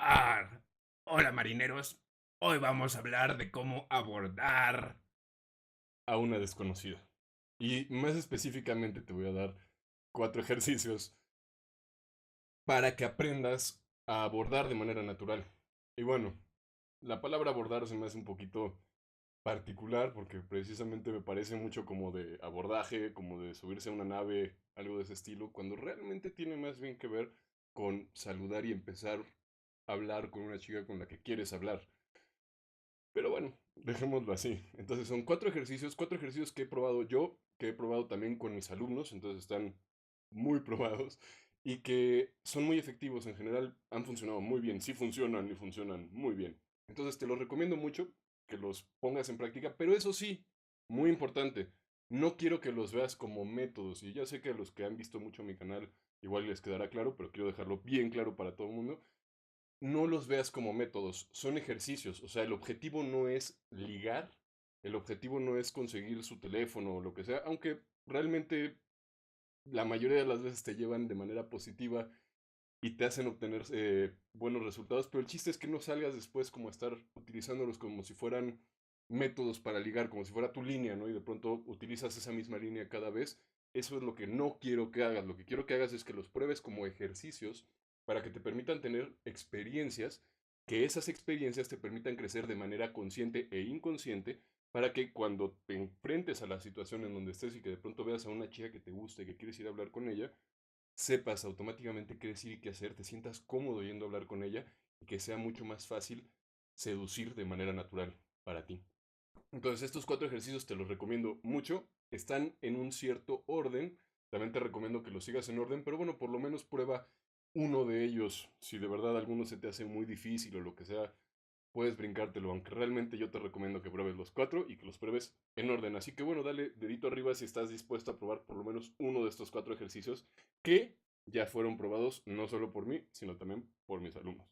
Ah, hola marineros. Hoy vamos a hablar de cómo abordar a una desconocida. Y más específicamente te voy a dar 4 ejercicios para que aprendas a abordar de manera natural. Y bueno, la palabra abordar se me hace un poquito particular porque precisamente me parece mucho como de abordaje, como de subirse a una nave, algo de ese estilo, cuando realmente tiene más bien que ver con saludar y empezar a hablar con una chica con la que quieres hablar. Pero bueno, dejémoslo así. Entonces son 4 ejercicios que he probado yo, que he probado también con mis alumnos, entonces están muy probados y que son muy efectivos en general, han funcionado muy bien, sí funcionan y funcionan muy bien. Entonces te los recomiendo mucho que los pongas en práctica, pero eso sí, muy importante, no quiero que los veas como métodos y ya sé que a los que han visto mucho mi canal igual les quedará claro, pero quiero dejarlo bien claro para todo el mundo. No los veas como métodos, son ejercicios. O sea, el objetivo no es ligar, el objetivo no es conseguir su teléfono o lo que sea, aunque realmente la mayoría de las veces te llevan de manera positiva y te hacen obtener buenos resultados, pero el chiste es que no salgas después como a estar utilizándolos como si fueran métodos para ligar, como si fuera tu línea, ¿no? Y de pronto utilizas esa misma línea cada vez. Eso es lo que no quiero que hagas. Lo que quiero que hagas es que los pruebes como ejercicios para que te permitan tener experiencias, que esas experiencias te permitan crecer de manera consciente e inconsciente para que cuando te enfrentes a la situación en donde estés y que de pronto veas a una chica que te gusta y que quieres ir a hablar con ella, sepas automáticamente qué decir y qué hacer, te sientas cómodo yendo a hablar con ella y que sea mucho más fácil seducir de manera natural para ti. Entonces, estos 4 ejercicios te los recomiendo mucho. Están en un cierto orden. También te recomiendo que los sigas en orden, pero bueno, por lo menos prueba uno de ellos. Si de verdad alguno se te hace muy difícil o lo que sea, puedes brincártelo, aunque realmente yo te recomiendo que pruebes los 4 y que los pruebes en orden. Así que bueno, dale dedito arriba si estás dispuesto a probar por lo menos uno de estos 4 ejercicios que ya fueron probados no solo por mí, sino también por mis alumnos.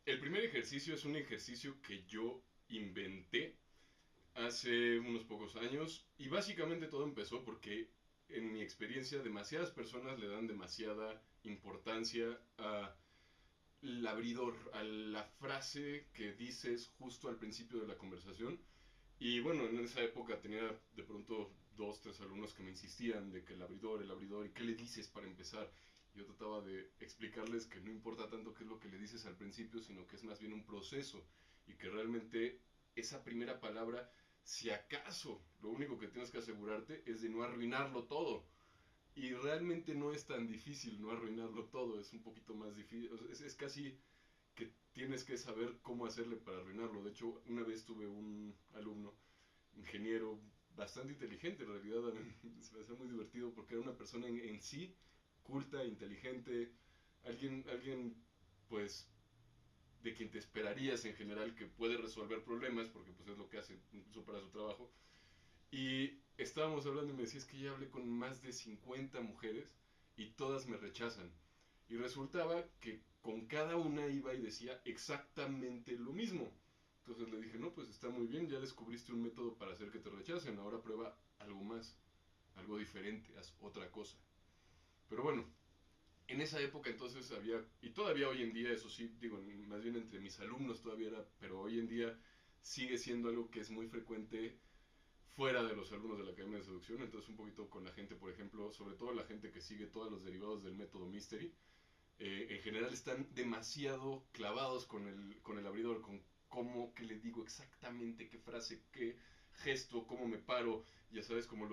El primer ejercicio es un ejercicio que yo inventé hace unos pocos años y básicamente todo empezó porque en mi experiencia demasiadas personas le dan demasiada importancia a el abridor, a la frase que dices justo al principio de la conversación. Y bueno, en esa época tenía de pronto 2, 3 alumnos que me insistían de que el abridor, ¿y qué le dices para empezar? Yo trataba de explicarles que no importa tanto qué es lo que le dices al principio, sino que es más bien un proceso y que realmente esa primera palabra, si acaso, lo único que tienes que asegurarte es de no arruinarlo todo. Y realmente no es tan difícil no arruinarlo todo, es un poquito más difícil, es casi que tienes que saber cómo hacerle para arruinarlo. De hecho, una vez tuve un alumno, ingeniero, bastante inteligente en realidad, se me hacía muy divertido porque era una persona en sí culta, inteligente, alguien pues de quien te esperarías en general que puede resolver problemas, porque pues es lo que hace incluso para su trabajo. Y estábamos hablando y me decía, es que ya hablé con más de 50 mujeres y todas me rechazan. Y resultaba que con cada una iba y decía exactamente lo mismo. Entonces le dije, no, pues está muy bien, ya descubriste un método para hacer que te rechacen, ahora prueba algo más, algo diferente, haz otra cosa. Pero bueno, en esa época entonces había, y todavía hoy en día, eso sí, digo, más bien entre mis alumnos todavía era, pero hoy en día sigue siendo algo que es muy frecuente fuera de los alumnos de la Academia de Seducción, entonces un poquito con la gente, por ejemplo, sobre todo la gente que sigue todos los derivados del método Mystery, en general están demasiado clavados con el abridor, con cómo, qué le digo exactamente, qué frase, qué gesto, cómo me paro, ya sabes, como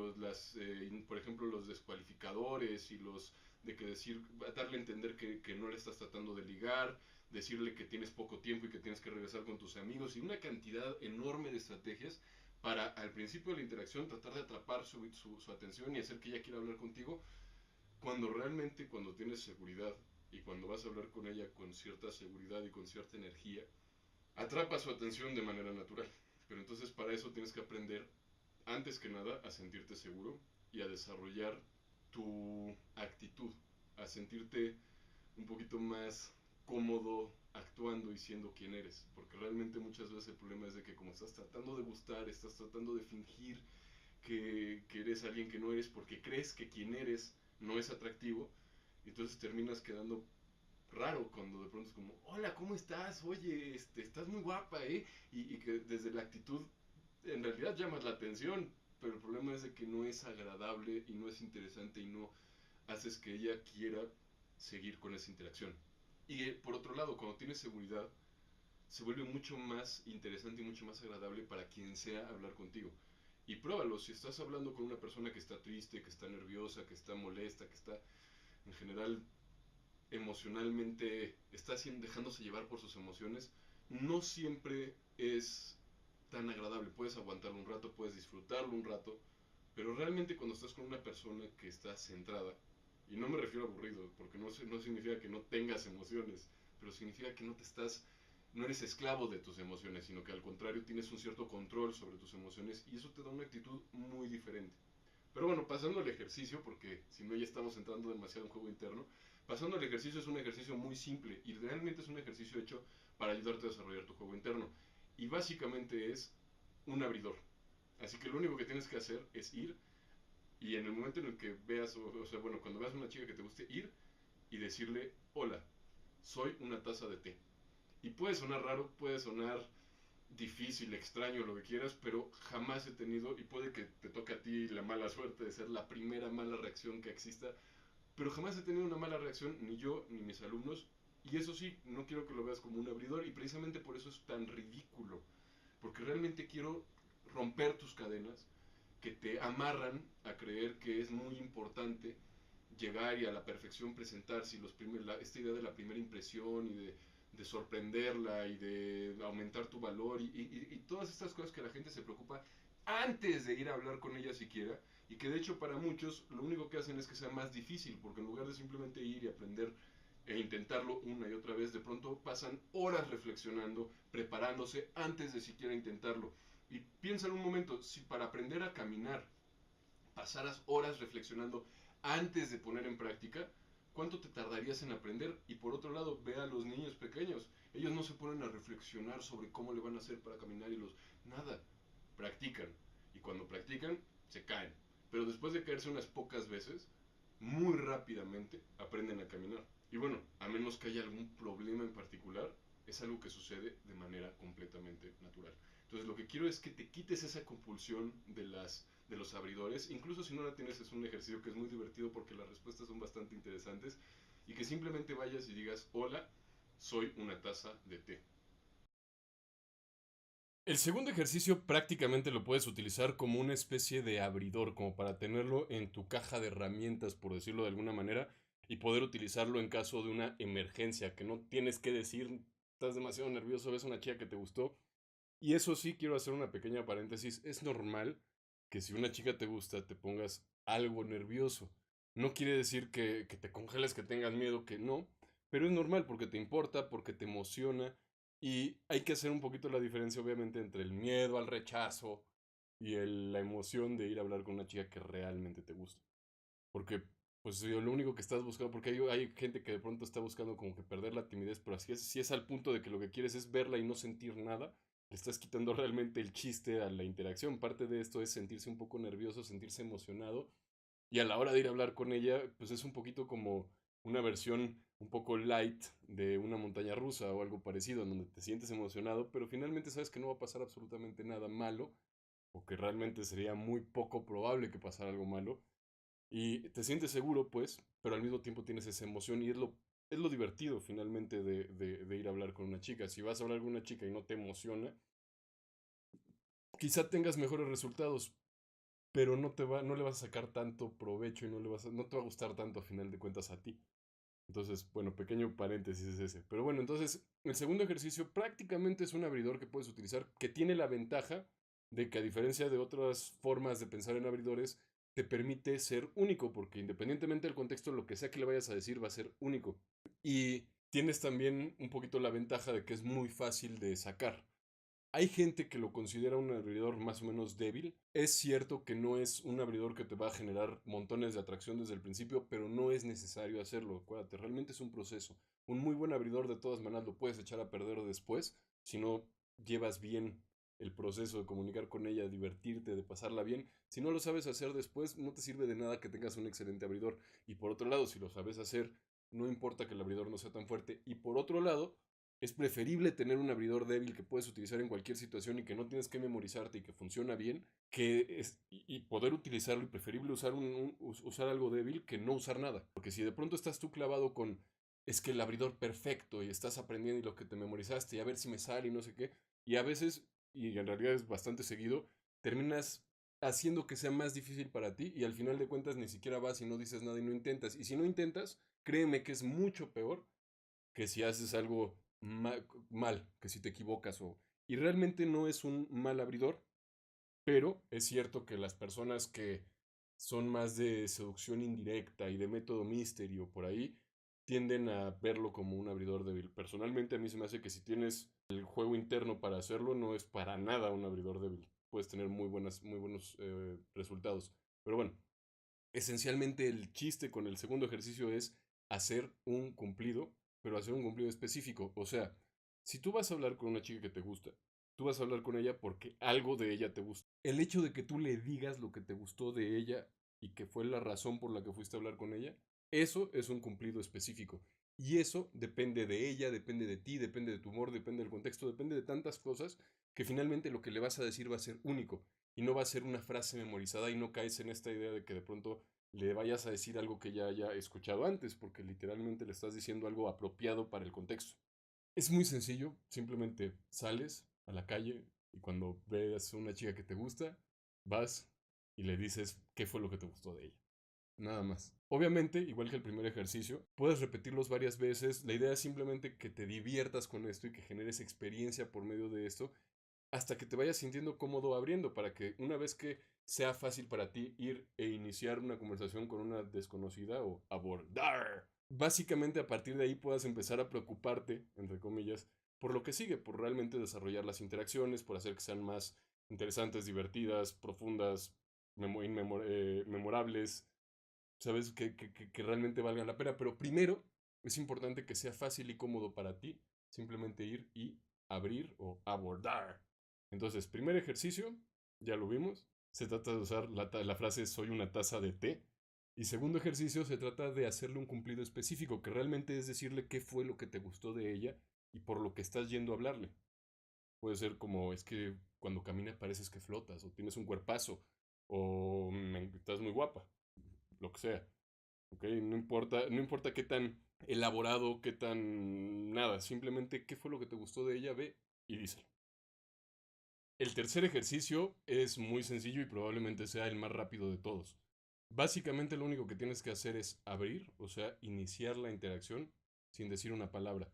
por ejemplo, los descualificadores y los de que decir, darle a entender que no le estás tratando de ligar, decirle que tienes poco tiempo y que tienes que regresar con tus amigos y una cantidad enorme de estrategias para al principio de la interacción tratar de atrapar su atención y hacer que ella quiera hablar contigo cuando realmente cuando tienes seguridad y cuando vas a hablar con ella con cierta seguridad y con cierta energía, atrapa su atención de manera natural. Pero entonces para eso tienes que aprender, antes que nada, a sentirte seguro y a desarrollar tu actitud, a sentirte un poquito más cómodo actuando y siendo quien eres. Porque realmente muchas veces el problema es de que como estás tratando de gustar, estás tratando de fingir que eres alguien que no eres porque crees que quien eres no es atractivo, entonces terminas quedando raro cuando de pronto es como, hola, ¿cómo estás? Oye, estás muy guapa, ¿eh? Y que desde la actitud en realidad llamas la atención, pero el problema es de que no es agradable y no es interesante y no haces que ella quiera seguir con esa interacción. Y por otro lado, cuando tienes seguridad, se vuelve mucho más interesante y mucho más agradable para quien sea hablar contigo. Y pruébalo, si estás hablando con una persona que está triste, que está nerviosa, que está molesta, que está en general emocionalmente, está dejándose llevar por sus emociones, no siempre es tan agradable. Puedes aguantarlo un rato, puedes disfrutarlo un rato, pero realmente cuando estás con una persona que está centrada, y no me refiero a aburrido, porque no significa que no tengas emociones, pero significa que no eres esclavo de tus emociones, sino que al contrario tienes un cierto control sobre tus emociones y eso te da una actitud muy diferente. Pero bueno, pasando al ejercicio, porque si no ya estamos entrando demasiado en juego interno, pasando al ejercicio es un ejercicio muy simple y realmente es un ejercicio hecho para ayudarte a desarrollar tu juego interno. Y básicamente es un abridor. Así que lo único que tienes que hacer es ir y en el momento en el que veas, o sea, bueno, cuando veas a una chica que te guste, ir y decirle, hola, soy una taza de té. Y puede sonar raro, puede sonar difícil, extraño, lo que quieras, pero jamás he tenido, y puede que te toque a ti la mala suerte de ser la primera mala reacción que exista, pero jamás he tenido una mala reacción, ni yo, ni mis alumnos, y eso sí, no quiero que lo veas como un abridor, y precisamente por eso es tan ridículo, porque realmente quiero romper tus cadenas que te amarran a creer que es muy importante llegar y a la perfección presentarse y esta idea de la primera impresión y de sorprenderla y de aumentar tu valor y todas estas cosas que la gente se preocupa antes de ir a hablar con ella siquiera y que de hecho para muchos lo único que hacen es que sea más difícil porque en lugar de simplemente ir y aprender e intentarlo una y otra vez, de pronto pasan horas reflexionando, preparándose antes de siquiera intentarlo. Y piensa en un momento, si para aprender a caminar pasaras horas reflexionando antes de poner en práctica, ¿cuánto te tardarías en aprender? Y por otro lado, ve a los niños pequeños. Ellos no se ponen a reflexionar sobre cómo le van a hacer para caminar y los... Nada, practican. Y cuando practican, se caen. Pero después de caerse unas pocas veces, muy rápidamente aprenden a caminar. Y bueno, a menos que haya algún problema en particular, es algo que sucede de manera completamente natural. Entonces lo que quiero es que te quites esa compulsión de los abridores, incluso si no la tienes es un ejercicio que es muy divertido porque las respuestas son bastante interesantes y que simplemente vayas y digas, hola, soy una taza de té. El segundo ejercicio prácticamente lo puedes utilizar como una especie de abridor, como para tenerlo en tu caja de herramientas, por decirlo de alguna manera, y poder utilizarlo en caso de una emergencia, que no tienes que decir, estás demasiado nervioso, ves a una chica que te gustó. Y eso sí, quiero hacer una pequeña paréntesis, es normal que si una chica te gusta te pongas algo nervioso. No quiere decir que te congeles, que tengas miedo, que no, pero es normal porque te importa, porque te emociona y hay que hacer un poquito la diferencia, obviamente, entre el miedo al rechazo y la emoción de ir a hablar con una chica que realmente te gusta. Porque, pues, lo único que estás buscando, porque hay gente que de pronto está buscando como que perder la timidez, pero así es, si es al punto de que lo que quieres es verla y no sentir nada, le estás quitando realmente el chiste a la interacción. Parte de esto es sentirse un poco nervioso, sentirse emocionado y a la hora de ir a hablar con ella, pues es un poquito como una versión un poco light de una montaña rusa o algo parecido, en donde te sientes emocionado, pero finalmente sabes que no va a pasar absolutamente nada malo, o que realmente sería muy poco probable que pasara algo malo, y te sientes seguro, pues, pero al mismo tiempo tienes esa emoción y es lo divertido finalmente de ir a hablar con una chica. Si vas a hablar con una chica y no te emociona, quizá tengas mejores resultados, pero no le vas a sacar tanto provecho y no te va a gustar tanto a final de cuentas a ti. Entonces, bueno, pequeño paréntesis es ese. Pero bueno, entonces, el segundo ejercicio prácticamente es un abridor que puedes utilizar que tiene la ventaja de que a diferencia de otras formas de pensar en abridores, te permite ser único, porque independientemente del contexto, lo que sea que le vayas a decir va a ser único. Y tienes también un poquito la ventaja de que es muy fácil de sacar. Hay gente que lo considera un abridor más o menos débil. Es cierto que no es un abridor que te va a generar montones de atracción desde el principio, pero no es necesario hacerlo. Acuérdate, realmente es un proceso. Un muy buen abridor de todas maneras lo puedes echar a perder después si no llevas bien el proceso de comunicar con ella, divertirte, de pasarla bien. Si no lo sabes hacer después, no te sirve de nada que tengas un excelente abridor. Y por otro lado, si lo sabes hacer, no importa que el abridor no sea tan fuerte. Y por otro lado, es preferible tener un abridor débil que puedes utilizar en cualquier situación y que no tienes que memorizarte y que funciona bien, y poder utilizarlo y preferible usar algo débil que no usar nada. Porque si de pronto estás tú clavado con, es que el abridor perfecto y estás aprendiendo y lo que te memorizaste y a ver si me sale y no sé qué, y a veces, y en realidad es bastante seguido, terminas haciendo que sea más difícil para ti y al final de cuentas ni siquiera vas y no dices nada y no intentas. Y si no intentas, créeme que es mucho peor que si haces algo mal, que si te equivocas y realmente no es un mal abridor, pero es cierto que las personas que son más de seducción indirecta y de método misterio por ahí tienden a verlo como un abridor débil. Personalmente a mí se me hace que si tienes el juego interno para hacerlo no es para nada un abridor débil. Puedes tener muy buenos resultados. Pero bueno, esencialmente el chiste con el segundo ejercicio es hacer un cumplido, pero hacer un cumplido específico. O sea, si tú vas a hablar con una chica que te gusta, tú vas a hablar con ella porque algo de ella te gusta. El hecho de que tú le digas lo que te gustó de ella y que fue la razón por la que fuiste a hablar con ella, eso es un cumplido específico. Y eso depende de ella, depende de ti, depende de tu humor, depende del contexto, depende de tantas cosas que finalmente lo que le vas a decir va a ser único y no va a ser una frase memorizada y no caes en esta idea de que de pronto le vayas a decir algo que ya haya escuchado antes, porque literalmente le estás diciendo algo apropiado para el contexto. Es muy sencillo, simplemente sales a la calle y cuando ves a una chica que te gusta, vas y le dices qué fue lo que te gustó de ella. Nada más. Obviamente, igual que el primer ejercicio, puedes repetirlos varias veces. La idea es simplemente que te diviertas con esto y que generes experiencia por medio de esto hasta que te vayas sintiendo cómodo abriendo, para que una vez que sea fácil para ti ir e iniciar una conversación con una desconocida o abordar, básicamente a partir de ahí puedas empezar a preocuparte, entre comillas, por lo que sigue, por realmente desarrollar las interacciones, por hacer que sean más interesantes, divertidas, profundas, memorables, sabes, que realmente valgan la pena. Pero primero es importante que sea fácil y cómodo para ti simplemente ir y abrir o abordar. Entonces, primer ejercicio, ya lo vimos, se trata de usar la frase soy una taza de té. Y segundo ejercicio, se trata de hacerle un cumplido específico, que realmente es decirle qué fue lo que te gustó de ella y por lo que estás yendo a hablarle. Puede ser como, es que cuando caminas pareces que flotas, o tienes un cuerpazo, o estás muy guapa, lo que sea. ¿Ok? No importa qué tan elaborado, qué tan nada, simplemente qué fue lo que te gustó de ella, ve y díselo. El tercer ejercicio es muy sencillo y probablemente sea el más rápido de todos. Básicamente lo único que tienes que hacer es abrir, o sea, iniciar la interacción sin decir una palabra.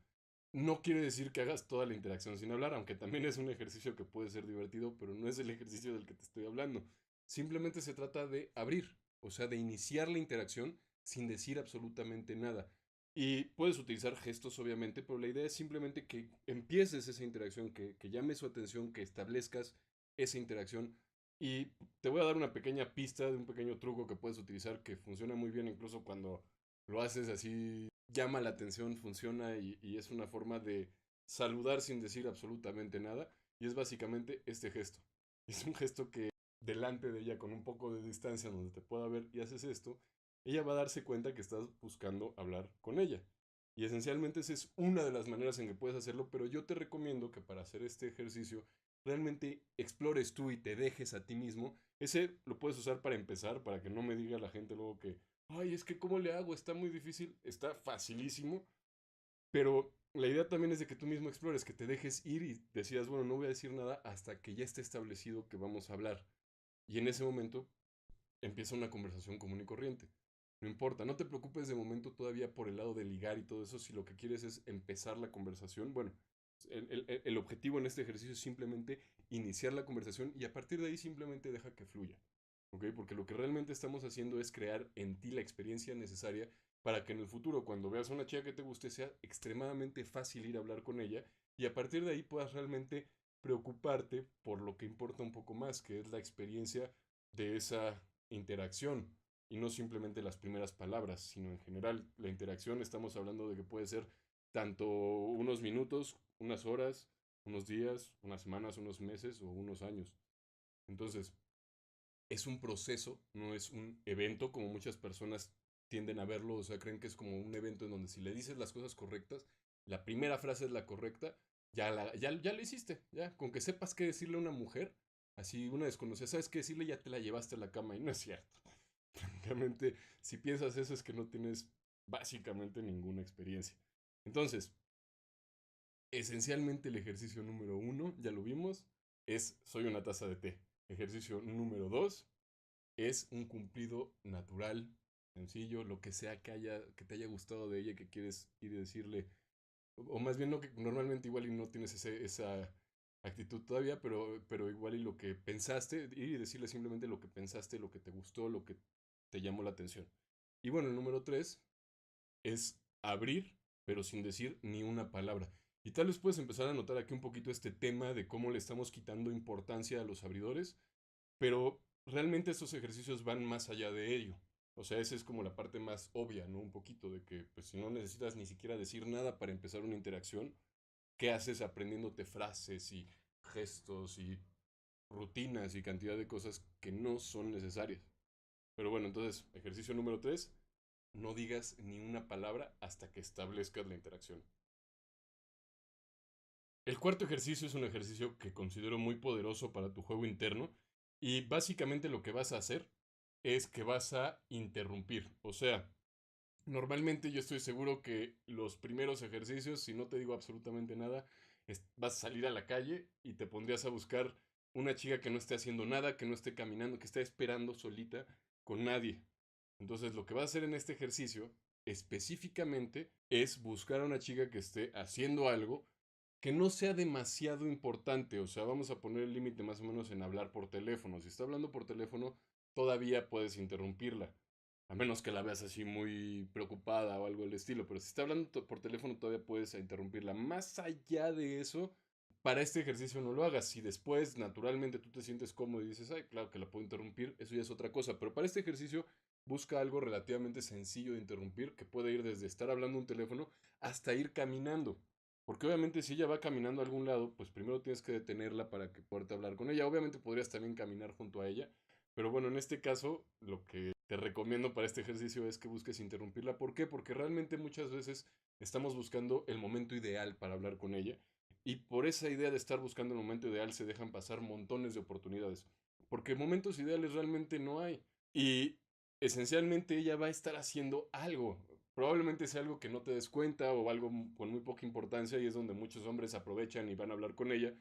No quiere decir que hagas toda la interacción sin hablar, aunque también es un ejercicio que puede ser divertido, pero no es el ejercicio del que te estoy hablando. Simplemente se trata de abrir, o sea, de iniciar la interacción sin decir absolutamente nada. Y puedes utilizar gestos, obviamente, pero la idea es simplemente que empieces esa interacción, que llames su atención, que establezcas esa interacción. Y te voy a dar una pequeña pista de un pequeño truco que puedes utilizar que funciona muy bien incluso cuando lo haces así, llama la atención, funciona y es una forma de saludar sin decir absolutamente nada. Y es básicamente este gesto. Es un gesto que delante de ella con un poco de distancia donde te pueda ver y haces esto, ella va a darse cuenta que estás buscando hablar con ella. Y esencialmente esa es una de las maneras en que puedes hacerlo, pero yo te recomiendo que para hacer este ejercicio realmente explores tú y te dejes a ti mismo. Ese lo puedes usar para empezar, para que no me diga la gente luego que, ay, es que ¿cómo le hago? Está muy difícil, está facilísimo, pero la idea también es de que tú mismo explores, que te dejes ir y decidas, bueno, no voy a decir nada hasta que ya esté establecido que vamos a hablar. Y en ese momento empieza una conversación común y corriente. No importa, no te preocupes de momento todavía por el lado de ligar y todo eso, si lo que quieres es empezar la conversación. Bueno, el objetivo en este ejercicio es simplemente iniciar la conversación y a partir de ahí simplemente deja que fluya. ¿Ok? Porque lo que realmente estamos haciendo es crear en ti la experiencia necesaria para que en el futuro, cuando veas a una chica que te guste, sea extremadamente fácil ir a hablar con ella y a partir de ahí puedas realmente preocuparte por lo que importa un poco más, que es la experiencia de esa interacción y no simplemente las primeras palabras, sino en general la interacción. Estamos hablando de que puede ser tanto unos minutos, unas horas, unos días, unas semanas, unos meses o unos años. Entonces, es un proceso, no es un evento como muchas personas tienden a verlo, o sea, creen que es como un evento en donde si le dices las cosas correctas, la primera frase es la correcta, ya lo hiciste, ya, con que sepas qué decirle a una mujer, así una desconocida, sabes qué decirle, ya te la llevaste a la cama y no es cierto. Francamente, si piensas eso es que no tienes básicamente ninguna experiencia. Entonces, esencialmente el ejercicio número uno, ya lo vimos, es soy una taza de té. Ejercicio número dos, es un cumplido natural, sencillo, lo que sea que te haya gustado de ella, que quieres ir y decirle, o más bien no que normalmente igual y no tienes esa actitud todavía, pero igual y lo que pensaste, ir y decirle simplemente lo que pensaste, lo que te gustó, lo que te llamó la atención. Y bueno, el número tres es abrir, pero sin decir ni una palabra. Y tal vez puedes empezar a notar aquí un poquito este tema de cómo le estamos quitando importancia a los abridores, pero realmente estos ejercicios van más allá de ello. O sea, esa es como la parte más obvia, ¿no? Un poquito de que, pues, si no necesitas ni siquiera decir nada para empezar una interacción, ¿qué haces aprendiéndote frases y gestos y rutinas y cantidad de cosas que no son necesarias? Pero bueno, entonces, ejercicio número 3, no digas ni una palabra hasta que establezcas la interacción. El cuarto ejercicio es un ejercicio que considero muy poderoso para tu juego interno y básicamente lo que vas a hacer es que vas a interrumpir. O sea, normalmente yo estoy seguro que los primeros ejercicios, si no te digo absolutamente nada, vas a salir a la calle y te pondrías a buscar una chica que no esté haciendo nada, que no esté caminando, que esté esperando solita con nadie. Entonces lo que vas a hacer en este ejercicio específicamente es buscar a una chica que esté haciendo algo que no sea demasiado importante. O sea, vamos a poner el límite más o menos en hablar por teléfono. Si está hablando por teléfono, todavía puedes interrumpirla. A menos que la veas así muy preocupada o algo del estilo. Pero si está hablando por teléfono, todavía puedes interrumpirla. Más allá de eso, para este ejercicio no lo hagas. Si después, naturalmente, tú te sientes cómodo y dices, ay, claro que la puedo interrumpir, eso ya es otra cosa. Pero para este ejercicio, busca algo relativamente sencillo de interrumpir, que puede ir desde estar hablando un teléfono hasta ir caminando. Porque obviamente si ella va caminando a algún lado, pues primero tienes que detenerla para que puedas hablar con ella. Obviamente podrías también caminar junto a ella. Pero bueno, en este caso, lo que te recomiendo para este ejercicio es que busques interrumpirla. ¿Por qué? Porque realmente muchas veces estamos buscando el momento ideal para hablar con ella. Y por esa idea de estar buscando el momento ideal se dejan pasar montones de oportunidades. Porque momentos ideales realmente no hay. Y esencialmente ella va a estar haciendo algo. Probablemente sea algo que no te des cuenta o algo con muy poca importancia y es donde muchos hombres aprovechan y van a hablar con ella.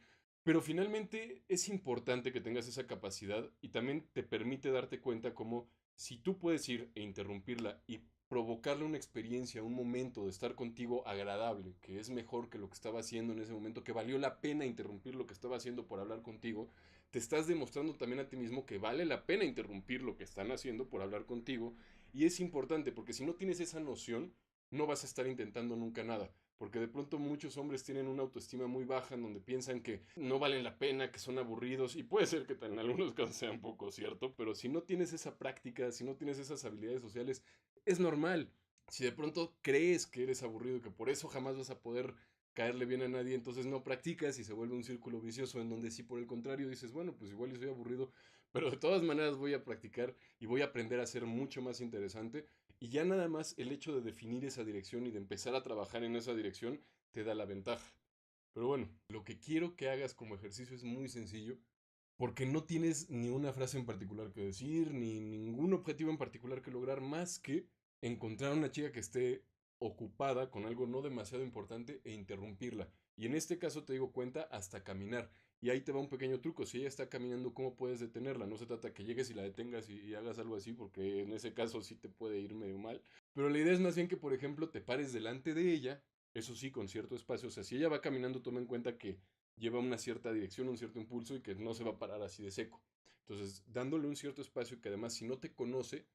Pero finalmente es importante que tengas esa capacidad y también te permite darte cuenta como si tú puedes ir e interrumpirla y provocarle una experiencia, un momento de estar contigo agradable, que es mejor que lo que estaba haciendo en ese momento, que valió la pena interrumpir lo que estaba haciendo por hablar contigo, te estás demostrando también a ti mismo que vale la pena interrumpir lo que están haciendo por hablar contigo. Y es importante porque si no tienes esa noción, no vas a estar intentando nunca nada. Porque de pronto muchos hombres tienen una autoestima muy baja en donde piensan que no valen la pena, que son aburridos, y puede ser que en algunos casos sea un poco cierto, pero si no tienes esa práctica, si no tienes esas habilidades sociales, es normal. Si de pronto crees que eres aburrido y que por eso jamás vas a poder caerle bien a nadie, entonces no practicas y se vuelve un círculo vicioso en donde sí por el contrario dices, bueno, pues igual soy aburrido, pero de todas maneras voy a practicar y voy a aprender a ser mucho más interesante y ya nada más el hecho de definir esa dirección y de empezar a trabajar en esa dirección te da la ventaja. Pero bueno, lo que quiero que hagas como ejercicio es muy sencillo, porque no tienes ni una frase en particular que decir, ni ningún objetivo en particular que lograr, más que encontrar una chica que esté ocupada con algo no demasiado importante e interrumpirla. Y en este caso te digo cuenta hasta caminar. Y ahí te va un pequeño truco. Si ella está caminando, ¿cómo puedes detenerla? No se trata que llegues y la detengas y hagas algo así, porque en ese caso sí te puede ir medio mal. Pero la idea es más bien que, por ejemplo, te pares delante de ella, eso sí, con cierto espacio. O sea, si ella va caminando, toma en cuenta que lleva una cierta dirección, un cierto impulso y que no se va a parar así de seco. Entonces, dándole un cierto espacio que además si no te conoce,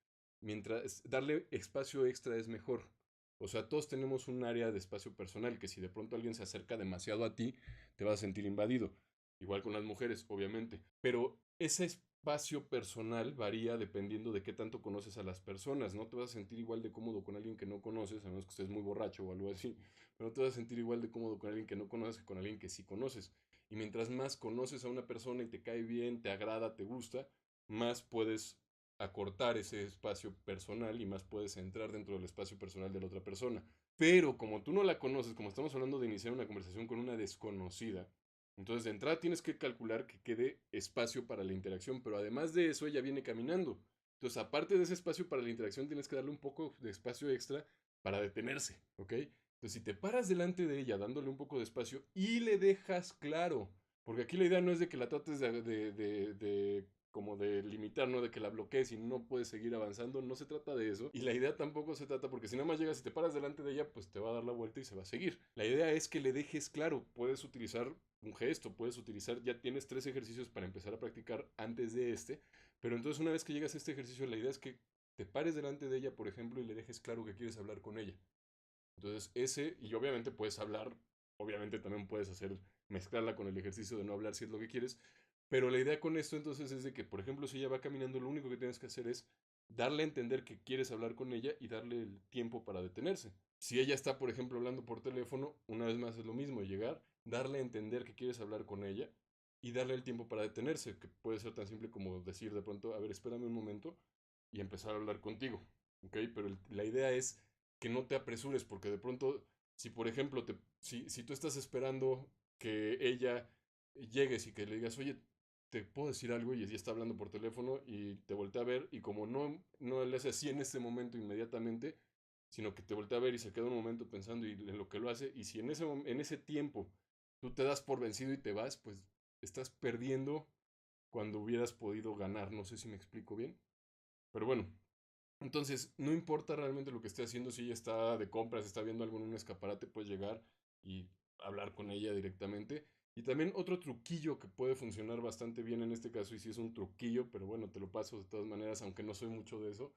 mientras darle espacio extra es mejor. O sea, todos tenemos un área de espacio personal que si de pronto alguien se acerca demasiado a ti, te vas a sentir invadido. Igual con las mujeres, obviamente. Pero ese espacio personal varía dependiendo de qué tanto conoces a las personas. No te vas a sentir igual de cómodo con alguien que no conoces, a menos que estés muy borracho o algo así. Pero no te vas a sentir igual de cómodo con alguien que no conoces que con alguien que sí conoces. Y mientras más conoces a una persona y te cae bien, te agrada, te gusta, más puedes acortar ese espacio personal y más puedes entrar dentro del espacio personal de la otra persona. Pero como tú no la conoces, como estamos hablando de iniciar una conversación con una desconocida, entonces de entrada tienes que calcular que quede espacio para la interacción, pero además de eso ella viene caminando. Entonces aparte de ese espacio para la interacción tienes que darle un poco de espacio extra para detenerse, ¿ok? Entonces si te paras delante de ella dándole un poco de espacio y le dejas claro, porque aquí la idea no es de que la trates de como de limitar, ¿no? De que la bloquees y no puedes seguir avanzando, no se trata de eso. Y la idea tampoco se trata, porque si nada más llegas y te paras delante de ella, pues te va a dar la vuelta y se va a seguir. La idea es que le dejes claro, puedes utilizar un gesto, puedes utilizar, ya tienes 3 ejercicios para empezar a practicar antes de este, pero entonces una vez que llegas a este ejercicio, la idea es que te pares delante de ella, por ejemplo, y le dejes claro que quieres hablar con ella. Entonces ese, y obviamente puedes hablar, obviamente también puedes hacer, mezclarla con el ejercicio de no hablar si es lo que quieres, pero la idea con esto entonces es de que, por ejemplo, si ella va caminando, lo único que tienes que hacer es darle a entender que quieres hablar con ella y darle el tiempo para detenerse. Si ella está, por ejemplo, hablando por teléfono, una vez más es lo mismo, llegar, darle a entender que quieres hablar con ella y darle el tiempo para detenerse, que puede ser tan simple como decir de pronto, a ver, espérame un momento y empezar a hablar contigo, ¿ok? Pero la idea es que no te apresures, porque de pronto, si por ejemplo, si tú estás esperando que ella llegues y que le digas, oye, te puedo decir algo y ella está hablando por teléfono y te voltea a ver y como no le hace así en ese momento inmediatamente, sino que te voltea a ver y se queda un momento pensando y en lo que lo hace y si en ese tiempo tú te das por vencido y te vas, pues estás perdiendo cuando hubieras podido ganar. No sé si me explico bien. Pero bueno, entonces, no importa realmente lo que esté haciendo, si ella está de compras, está viendo algo en un escaparate, puedes llegar y hablar con ella directamente. Y también otro truquillo que puede funcionar bastante bien en este caso, y si es un truquillo, pero bueno, te lo paso de todas maneras, aunque no soy mucho de eso,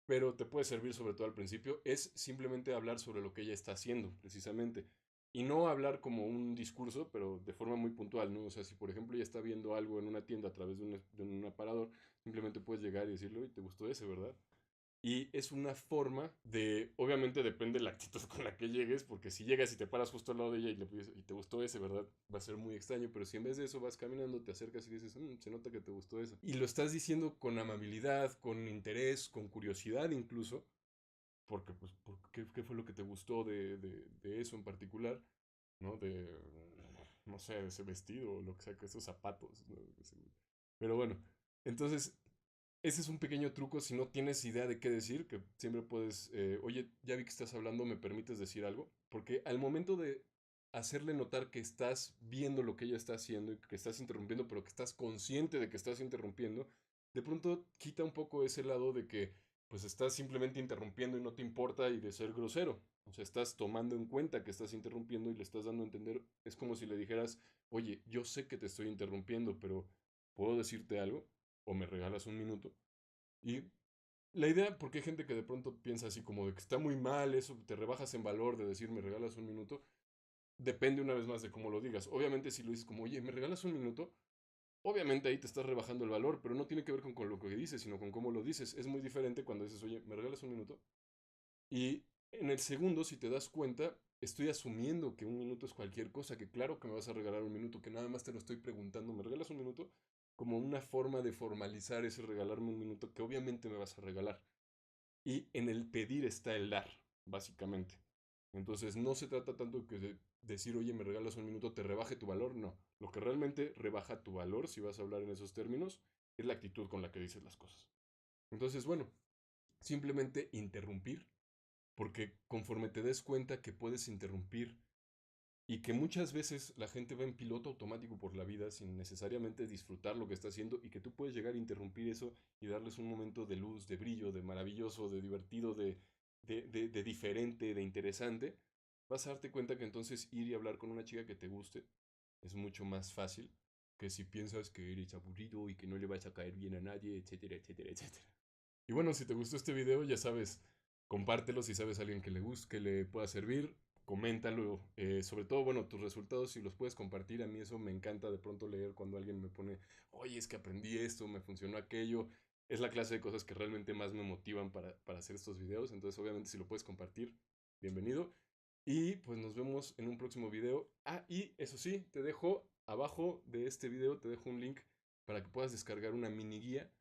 pero te puede servir sobre todo al principio, es simplemente hablar sobre lo que ella está haciendo, precisamente. Y no hablar como un discurso, pero de forma muy puntual, ¿no? O sea, si por ejemplo ella está viendo algo en una tienda a través de un aparador, simplemente puedes llegar y decirle, oye, ¿te gustó ese, verdad? Y es una forma de, obviamente depende de la actitud con la que llegues, porque si llegas y te paras justo al lado de ella y te gustó ese, ¿verdad? Va a ser muy extraño, pero si en vez de eso vas caminando, te acercas y dices, se nota que te gustó eso. Y lo estás diciendo con amabilidad, con interés, con curiosidad incluso, porque, pues, ¿qué fue lo que te gustó de eso en particular? ¿No? No sé, de ese vestido, o lo que sea, que esos zapatos, ¿no? Pero bueno, entonces ese es un pequeño truco si no tienes idea de qué decir, que siempre puedes, oye, ya vi que estás hablando, ¿me permites decir algo? Porque al momento de hacerle notar que estás viendo lo que ella está haciendo y que estás interrumpiendo, pero que estás consciente de que estás interrumpiendo, de pronto quita un poco ese lado de que pues estás simplemente interrumpiendo y no te importa y de ser grosero. O sea, estás tomando en cuenta que estás interrumpiendo y le estás dando a entender, es como si le dijeras, oye, yo sé que te estoy interrumpiendo, pero ¿puedo decirte algo? ¿O me regalas un minuto? Y la idea, porque hay gente que de pronto piensa así como de que está muy mal eso, te rebajas en valor de decir me regalas un minuto, depende una vez más de cómo lo digas. Obviamente si lo dices como, oye, me regalas un minuto, obviamente ahí te estás rebajando el valor, pero no tiene que ver con lo que dices, sino con cómo lo dices. Es muy diferente cuando dices, oye, me regalas un minuto. Y en el segundo, si te das cuenta, estoy asumiendo que un minuto es cualquier cosa, que claro que me vas a regalar un minuto, que nada más te lo estoy preguntando, ¿me regalas un minuto? Como una forma de formalizar ese regalarme un minuto que obviamente me vas a regalar. Y en el pedir está el dar, básicamente. Entonces no se trata tanto de decir, oye, me regalas un minuto, te rebaje tu valor, no. Lo que realmente rebaja tu valor, si vas a hablar en esos términos, es la actitud con la que dices las cosas. Entonces, bueno, simplemente interrumpir, porque conforme te des cuenta que puedes interrumpir y que muchas veces la gente va en piloto automático por la vida sin necesariamente disfrutar lo que está haciendo y que tú puedes llegar a interrumpir eso y darles un momento de luz, de brillo, de maravilloso, de divertido, de diferente, de interesante, vas a darte cuenta que entonces ir y hablar con una chica que te guste es mucho más fácil que si piensas que eres aburrido y que no le vas a caer bien a nadie, etcétera, etcétera, etcétera. Y bueno, si te gustó este video, ya sabes, compártelo si sabes a alguien que le guste, que le pueda servir. coméntalo, sobre todo, bueno, tus resultados, si los puedes compartir, a mí eso me encanta de pronto leer cuando alguien me pone, oye, es que aprendí esto, me funcionó aquello, es la clase de cosas que realmente más me motivan para hacer estos videos, entonces obviamente si lo puedes compartir, bienvenido, y pues nos vemos en un próximo video. Ah, y eso sí, te dejo abajo de este video, te dejo un link para que puedas descargar una mini guía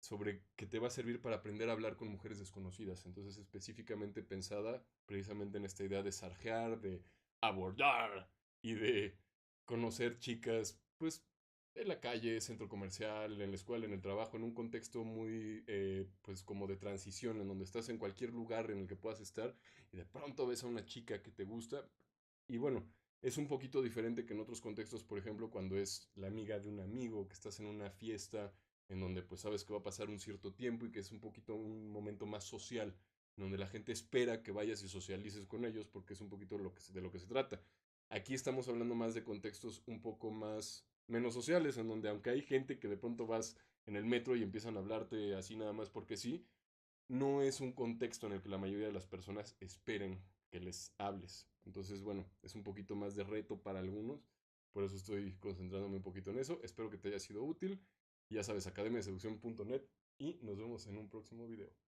sobre que te va a servir para aprender a hablar con mujeres desconocidas. Entonces, específicamente pensada precisamente en esta idea de sarjear, de abordar y de conocer chicas, pues, en la calle, centro comercial, en la escuela, en el trabajo, en un contexto muy, pues, como de transición, en donde estás en cualquier lugar en el que puedas estar y de pronto ves a una chica que te gusta. Y bueno, es un poquito diferente que en otros contextos, por ejemplo, cuando es la amiga de un amigo, que estás en una fiesta en donde pues sabes que va a pasar un cierto tiempo y que es un poquito un momento más social, en donde la gente espera que vayas y socialices con ellos porque es un poquito de lo que se trata. Aquí estamos hablando más de contextos un poco más menos sociales, en donde aunque hay gente que de pronto vas en el metro y empiezan a hablarte así nada más porque sí, no es un contexto en el que la mayoría de las personas esperen que les hables. Entonces, bueno, es un poquito más de reto para algunos. Por eso estoy concentrándome un poquito en eso. Espero que te haya sido útil. Ya sabes, academiadeseducción.net y nos vemos en un próximo video.